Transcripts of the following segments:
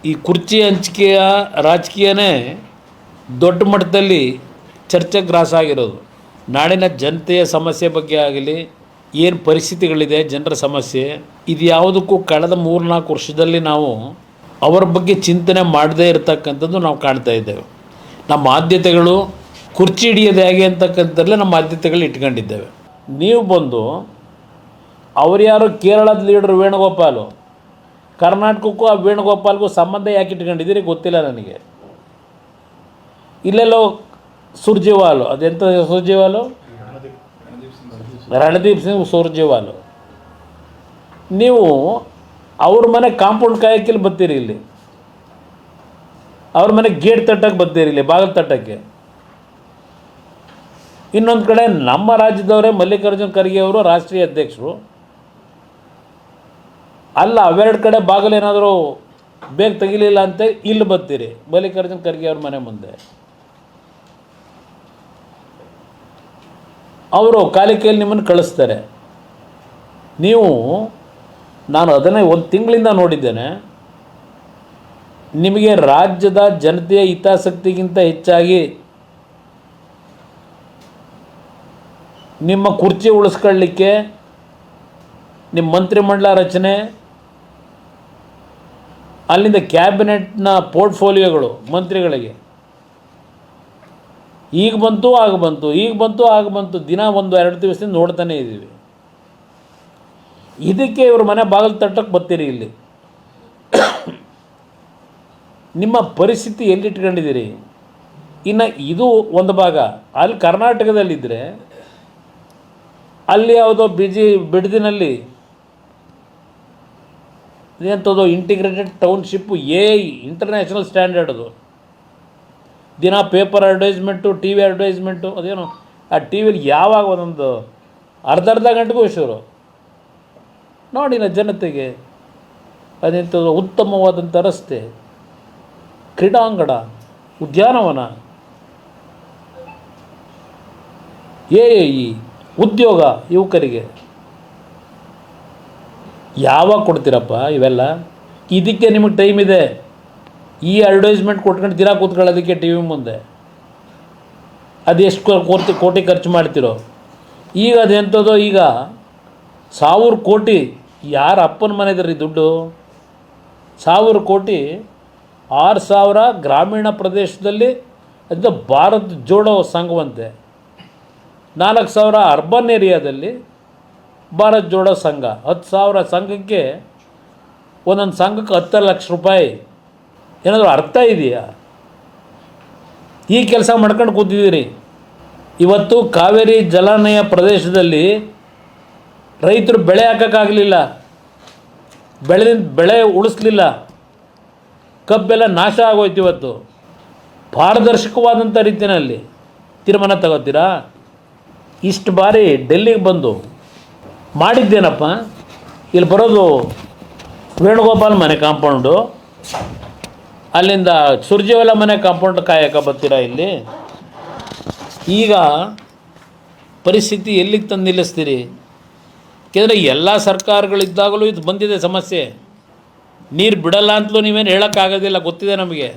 ಈ ಕುರ್ಚಿ ಹಂಚಿಕೆಯ ರಾಜಕೀಯನೇ ದೊಡ್ಡ ಮಟ್ಟದಲ್ಲಿ ಚರ್ಚೆಗೆ ಗ್ರಾಸ ಆಗಿರೋದು. ನಾಡಿನ ಜನತೆಯ ಸಮಸ್ಯೆ ಬಗ್ಗೆ ಆಗಲಿ, ಏನು ಪರಿಸ್ಥಿತಿಗಳಿದೆ ಜನರ ಸಮಸ್ಯೆ, ಇದು ಯಾವುದಕ್ಕೂ ಕಳೆದ 3-4 ವರ್ಷದಲ್ಲಿ ನಾವು ಅವರ ಬಗ್ಗೆ ಚಿಂತನೆ ಮಾಡದೇ ಇರತಕ್ಕಂಥದ್ದು ನಾವು ಕಾಣ್ತಾ ಇದ್ದೇವೆ. ನಮ್ಮ ಆದ್ಯತೆಗಳು ಕುರ್ಚಿ ಹಿಡಿಯೋದು ಹೇಗೆ ಅಂತಕ್ಕಂಥದ್ದಲ್ಲೇ ನಮ್ಮ ಆದ್ಯತೆಗಳು ಇಟ್ಕೊಂಡಿದ್ದೇವೆ. ನೀವು ಬಂದು ಅವ್ರು ಯಾರು ಕೇರಳದ ಲೀಡರ್ ವೇಣುಗೋಪಾಲು, ಕರ್ನಾಟಕಕ್ಕೂ ಆ ವೇಣುಗೋಪಾಲ್ಗೂ ಸಂಬಂಧ ಯಾಕೆ ಇಟ್ಕೊಂಡಿದ್ದೀರಿ ಗೊತ್ತಿಲ್ಲ ನನಗೆ. ಇಲ್ಲೆಲ್ಲೋ ಸುರ್ಜೇವಾಲು, ಅದೆಂಥ ಸುರ್ಜೇವಾಲು, ರಣದೀಪ್ ಸಿಂಗ್ ಸುರ್ಜೇವಾಲು, ನೀವು ಅವ್ರ ಮನೆ ಕಾಂಪೌಂಡ್ ಕಾಯಕ್ಕಿಲ್ಲಿ ಬರ್ತೀರಿ, ಇಲ್ಲಿ ಅವ್ರ ಮನೆ ಗೇಟ್ ತಟ್ಟಕ್ಕೆ ಬರ್ತೀರಿ, ಇಲ್ಲಿ ಬಾಗಿಲು ತಟ್ಟಕ್ಕೆ. ಇನ್ನೊಂದು ಕಡೆ ನಮ್ಮ ರಾಜ್ಯದವರೇ ಮಲ್ಲಿಕಾರ್ಜುನ್ ಖರ್ಗೆ ಅವರು ರಾಷ್ಟ್ರೀಯ ಅಧ್ಯಕ್ಷರು, ಅಲ್ಲ ಅವೆರಡು ಕಡೆ ಬಾಗಿಲು ಏನಾದರೂ ಬೇಗ ತೆಗಿಲಿಲ್ಲ ಅಂತ ಇಲ್ಲಿ ಬರ್ತೀರಿ ಮಲ್ಲಿಕಾರ್ಜುನ್ ಖರ್ಗೆ ಅವ್ರ ಮನೆ ಮುಂದೆ. ಅವರು ಕಾಲಿಕೆಯಲ್ಲಿ ನಿಮ್ಮನ್ನು ಕಳಿಸ್ತಾರೆ. ನೀವು, ನಾನು ಅದನ್ನೇ 1 ತಿಂಗಳಿಂದ ನೋಡಿದ್ದೇನೆ, ನಿಮಗೆ ರಾಜ್ಯದ ಜನತೆಯ ಹಿತಾಸಕ್ತಿಗಿಂತ ಹೆಚ್ಚಾಗಿ ನಿಮ್ಮ ಕುರ್ಚಿ ಉಳಿಸ್ಕೊಳ್ಳಿಕ್ಕೆ, ನಿಮ್ಮ ಮಂತ್ರಿಮಂಡಲ ರಚನೆ, ಅಲ್ಲಿಂದ ಕ್ಯಾಬಿನೆಟ್ನ ಪೋರ್ಟ್ಫೋಲಿಯೋಗಳು ಮಂತ್ರಿಗಳಿಗೆ ಈಗ ಬಂತು ಆಗ ಬಂತು, ಈಗ ಬಂತು ಆಗ ಬಂತು, ದಿನ 1-2 ದಿವಸದಿಂದ ನೋಡ್ತಾನೇ ಇದ್ದೀವಿ. ಇದಕ್ಕೆ ಇವ್ರ ಮನೆ ಬಾಗಿಲು ತಟ್ಟಕ್ಕೆ ಬರ್ತೀರಿ ಇಲ್ಲಿ. ನಿಮ್ಮ ಪರಿಸ್ಥಿತಿ ಎಲ್ಲಿಟ್ಕೊಂಡಿದ್ದೀರಿ? ಇನ್ನು ಇದು ಒಂದು ಭಾಗ. ಅಲ್ಲಿ ಕರ್ನಾಟಕದಲ್ಲಿದ್ದರೆ ಅಲ್ಲಿ ಯಾವುದೋ ಬಿಡದಿನಲ್ಲಿ ಎಂಥದ್ದು ಇಂಟಿಗ್ರೇಟೆಡ್ ಟೌನ್ಶಿಪ್ಪು, ಇಂಟರ್ನ್ಯಾಷನಲ್ ಸ್ಟ್ಯಾಂಡರ್ಡ್ ಅದು. ದಿನ paper advertisement, T V advertisement, ಅದೇನು ಆ ಟಿ ವಿಲಿ ಯಾವಾಗ ಒಂದೊಂದು ಅರ್ಧ ಗಂಟೆಗೂ ಇಷ್ಟರು ನೋಡಿನ ಜನತೆಗೆ. ಅದೆಂಥದ್ದು ಉತ್ತಮವಾದಂಥ ರಸ್ತೆ, ಕ್ರೀಡಾಂಗಣ, ಉದ್ಯಾನವನ, ಈ ಉದ್ಯೋಗ ಯುವಕರಿಗೆ ಯಾವಾಗ ಕೊಡ್ತೀರಪ್ಪ ಇವೆಲ್ಲ? ಇದಕ್ಕೆ ನಿಮಗೆ ಟೈಮ್ ಇದೆ. ಈ ಅಡ್ವರ್ಟೈಸ್ಮೆಂಟ್ ಕೊಟ್ಕೊಂಡು ದಿನ ಕೂತ್ಕೊಳ್ಳೋದಕ್ಕೆ ಟಿ ವಿ ಮುಂದೆ ಅದು ಎಷ್ಟು ಕೋಟಿ ಖರ್ಚು ಮಾಡ್ತಿರೋ. ಈಗ ಅದೆಂಥದ್ದೋ, ಈಗ 1000 ಕೋಟಿ ಯಾರ ಅಪ್ಪನ ಮನೆದ್ರಿ ದುಡ್ಡು? 1000 ಕೋಟಿ 6000 ಗ್ರಾಮೀಣ ಪ್ರದೇಶದಲ್ಲಿ, ಅದು ಭಾರತ್ ಜೋಡೋ ಸಂಘವಂತೆ. 4000 ಅರ್ಬನ್ ಏರಿಯಾದಲ್ಲಿ ಭಾರತ್ ಜೋಡೋ ಸಂಘ. 10,000 ಸಂಘಕ್ಕೆ, ಒಂದೊಂದು ಸಂಘಕ್ಕೆ 10 ಲಕ್ಷ ರೂಪಾಯಿ. ಏನಾದರೂ ಅರ್ಥ ಇದೆಯಾ? ಈ ಕೆಲಸ ಮಾಡ್ಕೊಂಡು ಕೂತಿದ್ದೀರಿ. ಇವತ್ತು ಕಾವೇರಿ ಜಲಾನಯ ಪ್ರದೇಶದಲ್ಲಿ ರೈತರು ಬೆಳೆ ಹಾಕೋಕ್ಕಾಗಲಿಲ್ಲ, ಬೆಳೆ ಉಳಿಸ್ಲಿಲ್ಲ, ಕಬ್ಬೆಲ್ಲ ನಾಶ ಆಗೋಯ್ತು. ಇವತ್ತು ಪಾರದರ್ಶಕವಾದಂಥ ರೀತಿಯಲ್ಲಿ ತೀರ್ಮಾನ ತಗೋತೀರಾ? ಇಷ್ಟು ಬಾರಿ ಡೆಲ್ಲಿಗೆ ಬಂದು ಮಾಡಿದ್ದೇನಪ್ಪ? ಇಲ್ಲಿ ಬರೋದು ವೇಣುಗೋಪಾಲ್ ಮನೆ ಕಾಂಪೌಂಡು, ಅಲ್ಲಿಂದ ಸುರ್ಜೇವಾಲ ಮನೆ ಕಾಂಪೌಂಡ್ ಕಾಯಕ ಬರ್ತೀರಾ ಇಲ್ಲಿ? ಈಗ ಪರಿಸ್ಥಿತಿ ಎಲ್ಲಿಗೆ ತಂದು ನಿಲ್ಲಿಸ್ತೀರಿ? ಯಾಕೆಂದರೆ ಎಲ್ಲ ಸರ್ಕಾರಗಳಿದ್ದಾಗಲೂ ಇದು ಬಂದಿದೆ ಸಮಸ್ಯೆ. ನೀರು ಬಿಡಲ್ಲ ಅಂತಲೂ ನೀವೇನು ಹೇಳೋಕ್ಕಾಗೋದಿಲ್ಲ, ಗೊತ್ತಿದೆ ನಮಗೆ.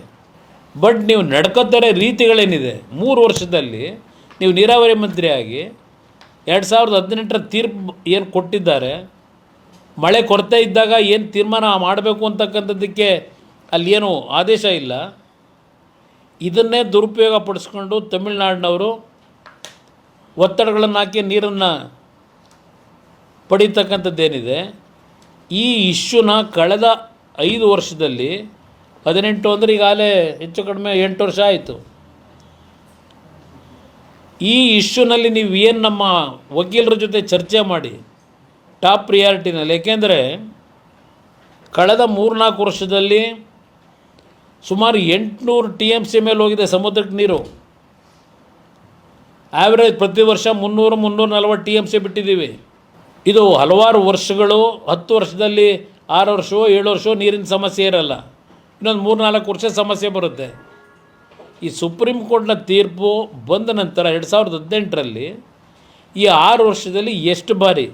ಬಟ್ ನೀವು ನಡ್ಕೋತಾರೆ ರೀತಿಗಳೇನಿದೆ, 3 ವರ್ಷದಲ್ಲಿ ನೀವು ನೀರಾವರಿ ಮಂತ್ರಿಯಾಗಿ 2018ರ ತೀರ್ಪು ಏನು ಕೊಟ್ಟಿದ್ದಾರೆ, ಮಳೆ ಕೊರತೆ ಇದ್ದಾಗ ಏನು ತೀರ್ಮಾನ ಮಾಡಬೇಕು ಅಂತಕ್ಕಂಥದ್ದಕ್ಕೆ ಅಲ್ಲಿ ಏನು ಆದೇಶ ಇಲ್ಲ. ಇದನ್ನೇ ದುರುಪಯೋಗ ಪಡಿಸ್ಕೊಂಡು ತಮಿಳ್ನಾಡಿನವರು ಒತ್ತಡಗಳನ್ನು ಹಾಕಿ ನೀರನ್ನು ಪಡೀತಕ್ಕಂಥದ್ದೇನಿದೆ, ಈ ಇಶ್ಯೂನ ಕಳೆದ 5 ವರ್ಷದಲ್ಲಿ 18 ಅಂದರೆ ಈಗಾಗಲೇ ಹೆಚ್ಚು ಕಡಿಮೆ 8 ವರ್ಷ ಆಯಿತು. ಈ ಇಶ್ಯೂನಲ್ಲಿ ನೀವು ಏನು ನಮ್ಮ ವಕೀಲರ ಜೊತೆ ಚರ್ಚೆ ಮಾಡಿ ಟಾಪ್ ಪ್ರಿಯಾರಿಟಿನಲ್ಲಿ, ಏಕೆಂದರೆ ಕಳೆದ 3-4 ವರ್ಷದಲ್ಲಿ ಸುಮಾರು 800 TMC ಮೇಲೆ ಹೋಗಿದೆ ಸಮುದ್ರಕ್ಕೆ ನೀರು. ಆ್ಯಾವ್ರೇಜ್ ಪ್ರತಿ ವರ್ಷ 300-340 TMC ಬಿಟ್ಟಿದ್ದೀವಿ. ಇದು ಹಲವಾರು ವರ್ಷಗಳು, 10 ವರ್ಷದಲ್ಲಿ 6 ವರ್ಷವೋ 7 ವರ್ಷವೋ ನೀರಿನ ಸಮಸ್ಯೆ ಇರಲ್ಲ, ಇನ್ನೊಂದು 3-4 ವರ್ಷ ಸಮಸ್ಯೆ ಬರುತ್ತೆ. ಈ ಸುಪ್ರೀಂ ಕೋರ್ಟ್ನ ತೀರ್ಪು ಬಂದ ನಂತರ 2018ರಲ್ಲಿ ಈ 6 ವರ್ಷದಲ್ಲಿ ಎಷ್ಟು ಬಾರಿ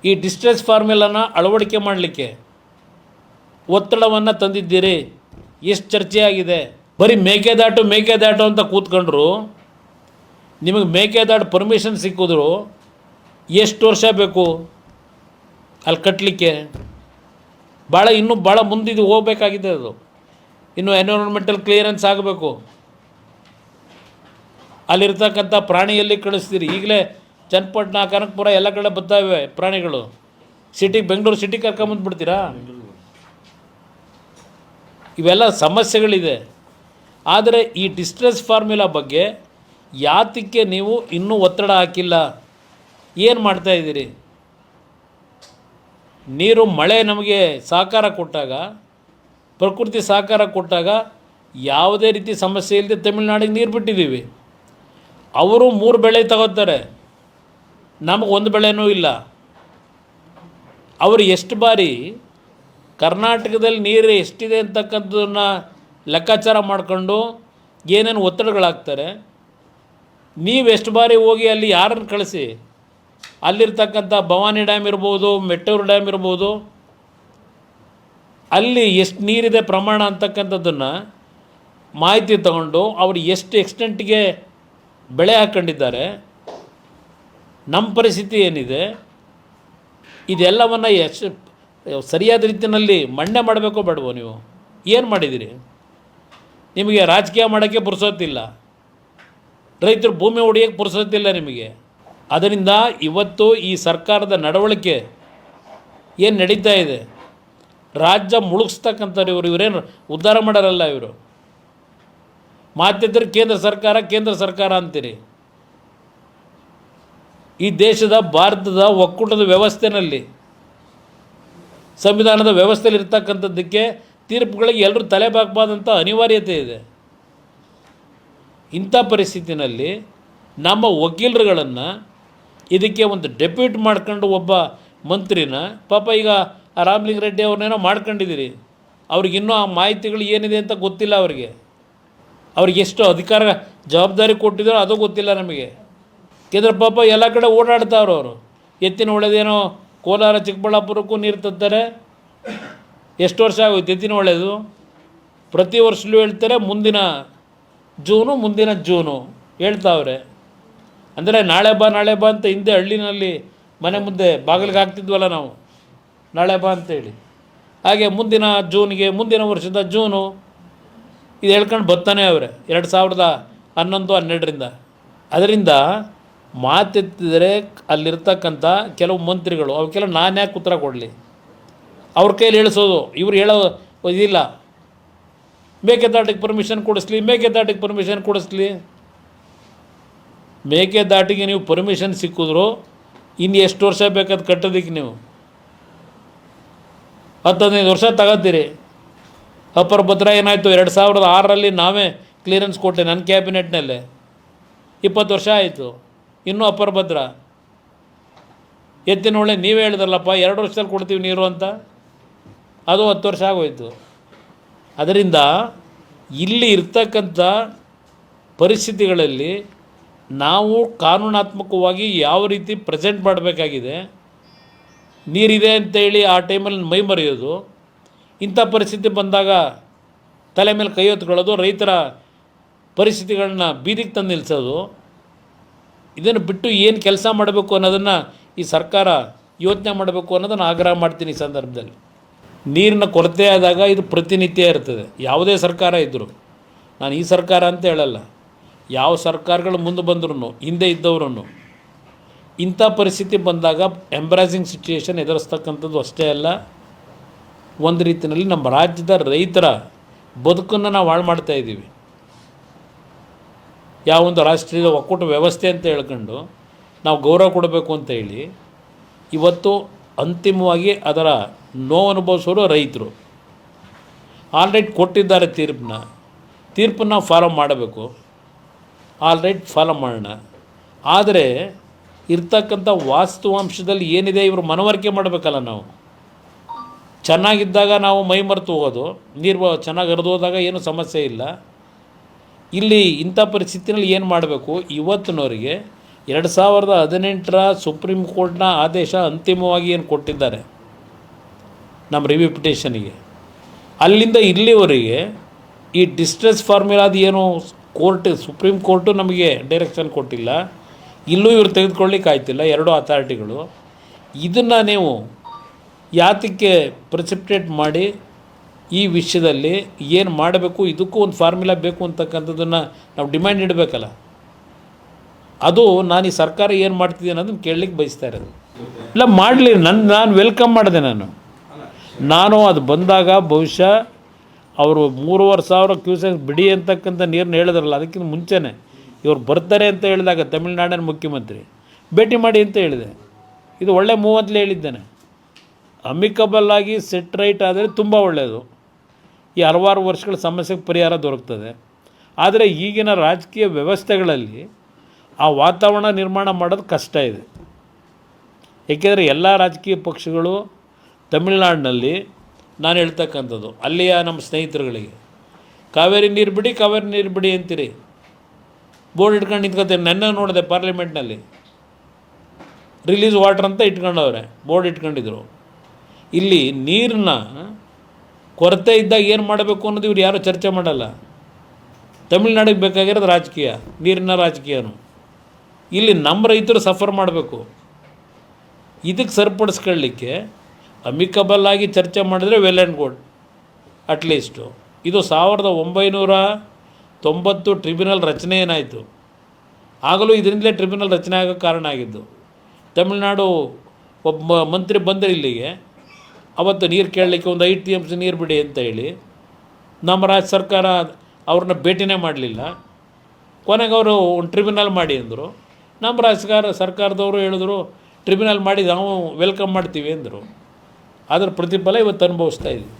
ಈ ಡಿಸ್ಟ್ರೆಸ್ ಫಾರ್ಮುಲಾನ ಅಳವಡಿಕೆ ಮಾಡಲಿಕ್ಕೆ ಒತ್ತಡವನ್ನು ತಂದಿದ್ದೀರಿ. ಎಷ್ಟು ಚರ್ಚೆ ಆಗಿದೆ. ಬರೀ ಮೇಕೆದಾಟು ಅಂತ ಕೂತ್ಕೊಂಡ್ರು. ನಿಮಗೆ ಮೇಕೆದಾಟು ಪರ್ಮಿಷನ್ ಸಿಕ್ಕಿದ್ರು ಎಷ್ಟು ವರ್ಷ ಬೇಕು ಅಲ್ಲಿ ಕಟ್ಟಲಿಕ್ಕೆ? ಇನ್ನೂ ಭಾಳ ಮುಂದಿದ್ದು ಹೋಗಬೇಕಾಗಿದೆ. ಅದು ಇನ್ನೂ ಎನ್ವಿರಾನ್ಮೆಂಟಲ್ ಕ್ಲಿಯರೆನ್ಸ್ ಆಗಬೇಕು. ಅಲ್ಲಿರ್ತಕ್ಕಂಥ ಪ್ರಾಣಿಯಲ್ಲಿ ಕಳಿಸ್ತೀರಿ. ಈಗಲೇ ಚನ್ನಪಟ್ಟಣ, ಕನಕಪುರ ಎಲ್ಲ ಕಡೆ ಬರ್ತಾಯಿವೆ ಪ್ರಾಣಿಗಳು. ಬೆಂಗಳೂರು ಸಿಟಿ ಕರ್ಕೊಂಬಂದ್ಬಿಡ್ತೀರಾ? ಇವೆಲ್ಲ ಸಮಸ್ಯೆಗಳಿದೆ. ಆದರೆ ಈ ಡಿಸ್ಟ್ರೆಸ್ ಫಾರ್ಮುಲಾ ಬಗ್ಗೆ ಯಾತಕ್ಕೆ ನೀವು ಇನ್ನೂ ಒತ್ತಡ ಹಾಕಿಲ್ಲ? ಏನು ಮಾಡ್ತಾಯಿದ್ದೀರಿ? ನೀರು, ಮಳೆ ನಮಗೆ ಸಹಕಾರ ಕೊಟ್ಟಾಗ, ಪ್ರಕೃತಿ ಸಹಕಾರ ಕೊಟ್ಟಾಗ ಯಾವುದೇ ರೀತಿ ಸಮಸ್ಯೆ ಇಲ್ಲದೆ ತಮಿಳ್ನಾಡಿಗೆ ನೀರು ಬಿಟ್ಟಿದ್ದೀವಿ. ಅವರು 3 ಬೆಳೆ ತಗೋತಾರೆ, ನಮಗೆ 1 ಬೆಳೆನೂ ಇಲ್ಲ. ಅವರು ಎಷ್ಟು ಬಾರಿ ಕರ್ನಾಟಕದಲ್ಲಿ ನೀರು ಎಷ್ಟಿದೆ ಅಂತಕ್ಕಂಥದ್ದನ್ನು ಲೆಕ್ಕಾಚಾರ ಮಾಡಿಕೊಂಡು ಏನೇನು ಒತ್ತಡಗಳಾಗ್ತಾರೆ. ನೀವು ಎಷ್ಟು ಬಾರಿ ಹೋಗಿ ಅಲ್ಲಿ ಯಾರನ್ನು ಕಳಿಸಿ, ಅಲ್ಲಿರ್ತಕ್ಕಂಥ ಭವಾನಿ ಡ್ಯಾಮ್ ಇರ್ಬೋದು, ಮೆಟ್ಟೂರು ಡ್ಯಾಮ್ ಇರ್ಬೋದು, ಅಲ್ಲಿ ಎಷ್ಟು ನೀರಿದೆ ಪ್ರಮಾಣ ಅಂತಕ್ಕಂಥದ್ದನ್ನು ಮಾಹಿತಿ ತಗೊಂಡು ಅವರು ಎಷ್ಟು ಎಕ್ಸ್ಟೆಂಟ್ಗೆ ಬೆಳೆ ಹಾಕ್ಕೊಂಡಿದ್ದಾರೆ, ನಮ್ಮ ಪರಿಸ್ಥಿತಿ ಏನಿದೆ, ಇದೆಲ್ಲವನ್ನು ಸರಿಯಾದ ರೀತಿಯಲ್ಲಿ ಮಂಡನೆ ಮಾಡಬೇಕೋ ಬೇಡವೋ? ನೀವು ಏನು ಮಾಡಿದ್ದೀರಿ? ನಿಮಗೆ ರಾಜಕೀಯ ಮಾಡೋಕ್ಕೆ ಪುರ್ಸೊತ್ತಿಲ್ಲ, ರೈತರು ಭೂಮಿ ಹೊಡೆಯೋಕ್ಕೆ ಪುರ್ಸೊತ್ತಿಲ್ಲ ನಿಮಗೆ. ಅದರಿಂದ ಇವತ್ತು ಈ ಸರ್ಕಾರದ ನಡವಳಿಕೆ ಏನು ನಡೀತಾ ಇದೆ, ರಾಜ್ಯ ಮುಳುಗಿಸ್ತಕ್ಕಂಥವ್ರು ಇವರೇನು ಉದ್ಧಾರ ಮಾಡೋರಲ್ಲ. ಇವರು ಮಾತಿದ್ರೆ ಕೇಂದ್ರ ಸರ್ಕಾರ ಅಂತೀರಿ. ಈ ದೇಶದ ಭಾರತದ ಒಕ್ಕೂಟದ ವ್ಯವಸ್ಥೆಯಲ್ಲಿ, ಸಂವಿಧಾನದ ವ್ಯವಸ್ಥೆಯಲ್ಲಿ ಇರ್ತಕ್ಕಂಥದ್ದಕ್ಕೆ ತೀರ್ಪುಗಳಿಗೆ ಎಲ್ಲರೂ ತಲೆ ಬಾಗಬಾರ್ದಂಥ ಅನಿವಾರ್ಯತೆ ಇದೆ. ಇಂಥ ಪರಿಸ್ಥಿತಿನಲ್ಲಿ ನಮ್ಮ ವಕೀಲರುಗಳನ್ನು ಇದಕ್ಕೆ ಒಂದು ಡೆಪ್ಯೂಟ್ ಮಾಡ್ಕೊಂಡು ಒಬ್ಬ ಮಂತ್ರಿನ ಪಾಪ ಈಗ ರಾಮಲಿಂಗಾರೆಡ್ಡಿ ಅವ್ರನ್ನೇನೋ ಮಾಡ್ಕೊಂಡಿದ್ದೀರಿ. ಅವ್ರಿಗಿನ್ನೂ ಆ ಮಾಹಿತಿಗಳು ಏನಿದೆ ಅಂತ ಗೊತ್ತಿಲ್ಲ. ಅವ್ರಿಗೆ ಎಷ್ಟು ಅಧಿಕಾರ ಜವಾಬ್ದಾರಿ ಕೊಟ್ಟಿದ್ದಾರೋ ಅದು ಗೊತ್ತಿಲ್ಲ ನಮಗೆ. ಯಾಕೆಂದರೆ ಪಾಪ ಎಲ್ಲ ಕಡೆ ಓಡಾಡ್ತಾವ್ರು. ಅವರು ಎತ್ತಿನ ಹೊಳೆದೇನೋ ಕೋಲಾರ ಚಿಕ್ಕಬಳ್ಳಾಪುರಕ್ಕೂ ನೀರು ತರ್ತಾರೆ. ಎಷ್ಟು ವರ್ಷ ಆಗೋಯ್ತು ಎತ್ತಿನ ಹೊಳೆದು? ಪ್ರತಿ ವರ್ಷಲೂ ಹೇಳ್ತಾರೆ ಮುಂದಿನ ಜೂನು ಹೇಳ್ತಾವ್ರೆ. ಅಂದರೆ ನಾಳೆ ಬಾ ಅಂತ ಹಿಂದೆ ಹಳ್ಳಿನಲ್ಲಿ ಮನೆ ಮುಂದೆ ಬಾಗಿಲಿಗೆ ಹಾಕ್ತಿದ್ವಲ್ಲ ನಾವು, ನಾಳೆ ಬಾ ಅಂತೇಳಿ. ಹಾಗೆ ಮುಂದಿನ ವರ್ಷದ ಜೂನು ಇದು ಹೇಳ್ಕೊಂಡು ಬರ್ತಾನೆ ಅವರೇ 2011-12ರಿಂದ. ಅದರಿಂದ ಮಾತೆತ್ತಿದರೆ ಅಲ್ಲಿರ್ತಕ್ಕಂಥ ಕೆಲವು ಮಂತ್ರಿಗಳು ಅವಕ್ಕೆಲ್ಲ ನಾನು ಯಾಕೆ ಉತ್ತರ ಕೊಡಲಿ? ಅವ್ರ ಕೈಯಲ್ಲಿ ಹೇಳಿಸೋದು, ಇವ್ರು ಹೇಳೋ ಇದಿಲ್ಲ. ಮೇಕೆದಾಟಿಗೆ ಪರ್ಮಿಷನ್ ಕೊಡಿಸ್ಲಿ. ಮೇಕೆದಾಟಿಗೆ ನೀವು ಪರ್ಮಿಷನ್ ಸಿಕ್ಕಿದ್ರು ಇನ್ನು ಎಷ್ಟು ವರ್ಷ ಬೇಕಾದ ಕಟ್ಟೋದಕ್ಕೆ? ನೀವು 10-15 ವರ್ಷ ತಗೋತೀರಿ. ಅಪ್ಪರ್ ಭದ್ರಾ ಏನಾಯಿತು? 2006ರಲ್ಲಿ ನಾವೇ ಕ್ಲಿಯರೆನ್ಸ್ ಕೊಟ್ಟೆ ನನ್ನ ಕ್ಯಾಬಿನೆಟ್ನಲ್ಲೇ. 20 ವರ್ಷ ಆಯಿತು. ಇನ್ನೂ ಅಪ್ಪರ್ ಭದ್ರಾ ಎತ್ತಿನ ಹೊಳೆ ನೀವೇ ಹೇಳಿದ್ರಲ್ಲಪ್ಪ 2 ವರ್ಷದಲ್ಲಿ ಕೊಡ್ತೀವಿ ನೀರು ಅಂತ, ಅದು 10 ವರ್ಷ ಆಗೋಯ್ತು. ಅದರಿಂದ ಇಲ್ಲಿ ಇರ್ತಕ್ಕಂಥ ಪರಿಸ್ಥಿತಿಗಳಲ್ಲಿ ನಾವು ಕಾನೂನಾತ್ಮಕವಾಗಿ ಯಾವ ರೀತಿ ಪ್ರೆಸೆಂಟ್ ಮಾಡಬೇಕಾಗಿದೆ, ನೀರಿದೆ ಅಂತೇಳಿ ಆ ಟೈಮಲ್ಲಿ ಮೈ ಮರೆಯೋದು, ಇಂಥ ಪರಿಸ್ಥಿತಿ ಬಂದಾಗ ತಲೆ ಮೇಲೆ ಕೈ ಹೊತ್ಕೊಳ್ಳೋದು, ರೈತರ ಪರಿಸ್ಥಿತಿಗಳನ್ನ ಬೀದಿಗೆ ತಂದು ನಿಲ್ಲಿಸೋದು, ಇದನ್ನು ಬಿಟ್ಟು ಏನು ಕೆಲಸ ಮಾಡಬೇಕು ಅನ್ನೋದನ್ನು ಈ ಸರ್ಕಾರ ಯೋಚನೆ ಮಾಡಬೇಕು ಅನ್ನೋದನ್ನು ಆಗ್ರಹ ಮಾಡ್ತೀನಿ. ಈ ಸಂದರ್ಭದಲ್ಲಿ ನೀರಿನ ಕೊರತೆ ಆದಾಗ ಇದು ಪ್ರತಿನಿತ್ಯ ಇರ್ತದೆ. ಯಾವುದೇ ಸರ್ಕಾರ ಇದ್ದರೂ, ನಾನು ಈ ಸರ್ಕಾರ ಅಂತ ಹೇಳಲ್ಲ, ಯಾವ ಸರ್ಕಾರಗಳು ಮುಂದೆ ಬಂದ್ರೂ ಹಿಂದೆ ಇದ್ದವರು ಇಂಥ ಪರಿಸ್ಥಿತಿ ಬಂದಾಗ ಎಂಬ್ರಾಸಿಂಗ್ ಸಿಚುಯೇಷನ್ ಎದುರಿಸ್ತಕ್ಕಂಥದ್ದು ಅಷ್ಟೇ ಅಲ್ಲ, ಒಂದು ರೀತಿಯಲ್ಲಿ ನಮ್ಮ ರಾಜ್ಯದ ರೈತರ ಬದುಕನ್ನು ನಾವು ಹಾಳು ಮಾಡ್ತಾಯಿದ್ದೀವಿ. ಯಾವೊಂದು ರಾಷ್ಟ್ರೀಯ ಒಕ್ಕೂಟ ವ್ಯವಸ್ಥೆ ಅಂತ ಹೇಳ್ಕೊಂಡು ನಾವು ಗೌರವ ಕೊಡಬೇಕು ಅಂತ ಹೇಳಿ ಇವತ್ತು ಅಂತಿಮವಾಗಿ ಅದರ ನೋವು ಅನುಭವಿಸೋರು ರೈತರು. ಆಲ್ರೈಟ್ ಕೊಟ್ಟಿದ್ದಾರೆ ತೀರ್ಪನ್ನು ಫಾಲೋ ಮಾಡಬೇಕು. ಆಲ್ರೈಟ್ ಫಾಲೋ ಮಾಡೋಣ. ಆದರೆ ಇರ್ತಕ್ಕಂಥ ವಾಸ್ತವಾಂಶದಲ್ಲಿ ಏನಿದೆ ಇವರು ಮನವರಿಕೆ ಮಾಡಬೇಕಲ್ಲ. ನಾವು ಚೆನ್ನಾಗಿದ್ದಾಗ ನಾವು ಮೈ ಮರೆತು ಹೋಗೋದು, ನೀರು ಚೆನ್ನಾಗಿ ಹರಿದು ಹೋದಾಗ ಏನೂ ಸಮಸ್ಯೆ ಇಲ್ಲ. ಇಲ್ಲಿ ಇಂಥ ಪರಿಸ್ಥಿತಿನಲ್ಲಿ ಏನು ಮಾಡಬೇಕು? ಇವತ್ತಿನವರಿಗೆ 2018ರ ಸುಪ್ರೀಂ ಕೋರ್ಟ್ನ ಆದೇಶ ಅಂತಿಮವಾಗಿ ಏನು ಕೊಟ್ಟಿದ್ದಾರೆ ನಮ್ಮ ರಿವ್ಯೂ ಪಿಟಿಷನಿಗೆ, ಅಲ್ಲಿಂದ ಇಲ್ಲಿವರೆಗೆ ಈ ಡಿಸ್ಟ್ರೆಸ್ ಫಾರ್ಮುಲಾದ ಏನು ಸುಪ್ರೀಂ ಕೋರ್ಟು ನಮಗೆ ಡೈರೆಕ್ಷನ್ ಕೊಟ್ಟಿಲ್ಲ, ಇಲ್ಲೂ ಇವ್ರು ತೆಗೆದುಕೊಳ್ಳಿಕ್ಕೆ ಆಯ್ತಿಲ್ಲ, ಎರಡೂ ಅಥಾರಿಟಿಗಳು. ಇದನ್ನು ನೀವು ಯಾತಕ್ಕೆ ಪ್ರೆಸಿಪಿಟೇಟ್ ಮಾಡಿ ಈ ವಿಷಯದಲ್ಲಿ ಏನು ಮಾಡಬೇಕು, ಇದಕ್ಕೂ ಒಂದು ಫಾರ್ಮುಲಾ ಬೇಕು ಅಂತಕ್ಕಂಥದ್ದನ್ನು ನಾವು ಡಿಮ್ಯಾಂಡ್ ಇಡಬೇಕಲ್ಲ. ಅದು ನಾನು ಈ ಸರ್ಕಾರ ಏನು ಮಾಡ್ತಿದ್ದೀನಿ ಅನ್ನೋದನ್ನು ಕೇಳಲಿಕ್ಕೆ ಬಯಸ್ತಾ ಇರೋದು. ಇಲ್ಲ ಮಾಡಲಿ, ನಾನು ವೆಲ್ಕಮ್ ಮಾಡಿದೆ. ನಾನು ಅದು ಬಂದಾಗ ಬಹುಶಃ ಅವರು 3,500 ಕ್ಯೂಸೆಕ್ಸ್ ಬಿಡಿ ಅಂತಕ್ಕಂಥ ನೀರನ್ನ ಹೇಳಿದ್ರಲ್ಲ, ಅದಕ್ಕಿಂತ ಮುಂಚೆನೇ ಇವ್ರು ಬರ್ತಾರೆ ಅಂತ ಹೇಳಿದಾಗ ತಮಿಳ್ನಾಡಿನ ಮುಖ್ಯಮಂತ್ರಿ ಭೇಟಿ ಮಾಡಿ ಅಂತ ಹೇಳಿದೆ. ಇದು ಒಳ್ಳೆ ಮೂವ್ ಅಂತಲೇ ಹೇಳಿದ್ದೇನೆ. ಅಮಿಕಬಲ್ ಆಗಿ ಸೆಟ್ ರೈಟ್ ಆದರೆ ತುಂಬ ಒಳ್ಳೆಯದು. ಈ ಹಲವಾರು ವರ್ಷಗಳ ಸಮಸ್ಯೆಗೆ ಪರಿಹಾರ ದೊರಕ್ತದೆ. ಆದರೆ ಈಗಿನ ರಾಜಕೀಯ ವ್ಯವಸ್ಥೆಗಳಲ್ಲಿ ಆ ವಾತಾವರಣ ನಿರ್ಮಾಣ ಮಾಡೋದು ಕಷ್ಟ ಇದೆ. ಏಕೆಂದರೆ ಎಲ್ಲ ರಾಜಕೀಯ ಪಕ್ಷಗಳು ತಮಿಳ್ನಾಡಿನಲ್ಲಿ, ನಾನು ಹೇಳ್ತಕ್ಕಂಥದ್ದು ಅಲ್ಲಿಯ ನಮ್ಮ ಸ್ನೇಹಿತರುಗಳಿಗೆ, ಕಾವೇರಿ ನೀರು ಬಿಡಿ ಅಂತೀರಿ, ಬೋರ್ಡ್ ಇಟ್ಕೊಂಡು ನಿಂತ್ಕೊತೀರಿ. ನೆನ್ನೆ ನೋಡಿದೆ ಪಾರ್ಲಿಮೆಂಟ್ನಲ್ಲಿ ರಿಲೀಸ್ ವಾಟರ್ ಅಂತ ಇಟ್ಕೊಂಡವ್ರೆ, ಬೋರ್ಡ್ ಇಟ್ಕೊಂಡಿದ್ರು. ಇಲ್ಲಿ ನೀರನ್ನ ಕೊರತೆ ಇದ್ದಾಗ ಏನು ಮಾಡಬೇಕು ಅನ್ನೋದು ಇವ್ರು ಯಾರೂ ಚರ್ಚೆ ಮಾಡಲ್ಲ. ತಮಿಳ್ನಾಡಿಗೆ ಬೇಕಾಗಿರೋದು ರಾಜಕೀಯ, ನೀರಿನ ರಾಜಕೀಯನು. ಇಲ್ಲಿ ನಮ್ಮ ರೈತರು ಸಫರ್ ಮಾಡಬೇಕು. ಇದಕ್ಕೆ ಸರಿಪಡಿಸ್ಕೊಳ್ಳಿಕ್ಕೆ ಅಮಿಕಬಲ್ ಆಗಿ ಚರ್ಚೆ ಮಾಡಿದ್ರೆ ವೆಲ್ ಆ್ಯಂಡ್ ಗುಡ್. ಅಟ್ಲೀಸ್ಟು ಇದು 1990 ಟ್ರಿಬ್ಯುನಲ್ ರಚನೆ ಏನಾಯಿತು, ಆಗಲೂ ಇದರಿಂದಲೇ ಟ್ರಿಬ್ಯುನಲ್ ರಚನೆ ಆಗೋಕ್ಕೆ ಕಾರಣ ಆಗಿದ್ದು. ತಮಿಳ್ನಾಡು ಒಬ್ಬ ಮಂತ್ರಿ ಬಂದರೆ ಇಲ್ಲಿಗೆ, ಅವತ್ತು ನೀರು ಕೇಳಲಿಕ್ಕೆ ಒಂದು 5 TMC ನೀರು ಬಿಡಿ ಅಂತ ಹೇಳಿ ನಮ್ಮ ರಾಜ್ಯ ಸರ್ಕಾರ ಅವ್ರನ್ನ ಭೇಟಿನೇ ಮಾಡಲಿಲ್ಲ. ಕೊನೆಗೆ ಅವರು ಒಂದು ಟ್ರಿಬ್ಯುನಲ್ ಮಾಡಿ ಅಂದರು. ನಮ್ಮ ಸರ್ಕಾರದವರು ಹೇಳಿದ್ರು ಟ್ರಿಬ್ಯುನಲ್ ಮಾಡಿ ನಾವು ವೆಲ್ಕಮ್ ಮಾಡ್ತೀವಿ ಅಂದರು. ಅದರ ಪ್ರತಿಫಲ ಇವತ್ತು ಅನುಭವಿಸ್ತಾ ಇದ್ದೀವಿ.